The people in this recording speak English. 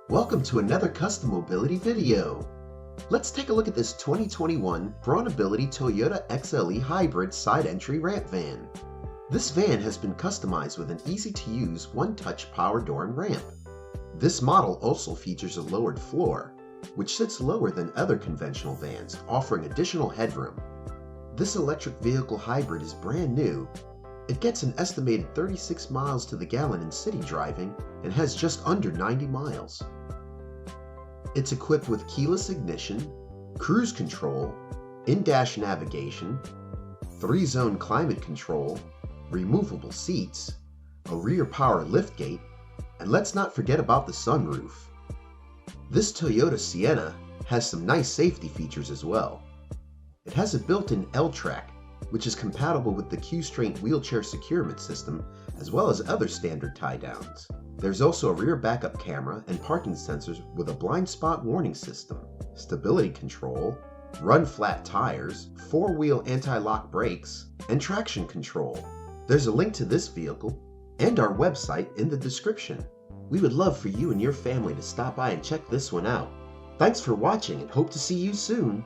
Welcome to another custom mobility video. Let's take a look at this 2021 Braunability Toyota XLE Hybrid Side Entry Ramp Van. This van has been customized with an easy-to-use one-touch power door and ramp. This model also features a lowered floor, which sits lower than other conventional vans, offering additional headroom. This electric vehicle hybrid is brand new. It gets an estimated 36 miles to the gallon in city driving and has just under 90 miles. It's equipped with keyless ignition, cruise control, in-dash navigation, 3-zone climate control, removable seats, a rear power liftgate, and let's not forget about the sunroof. This Toyota Sienna has some nice safety features as well. It has a built-in L-track, which is compatible with the Q-Straint wheelchair securement system, as well as other standard tie-downs. There's also a rear backup camera and parking sensors with a blind spot warning system, stability control, run-flat tires, 4-wheel anti-lock brakes, and traction control. There's a link to this vehicle and our website in the description. We would love for you and your family to stop by and check this one out. Thanks for watching and hope to see you soon.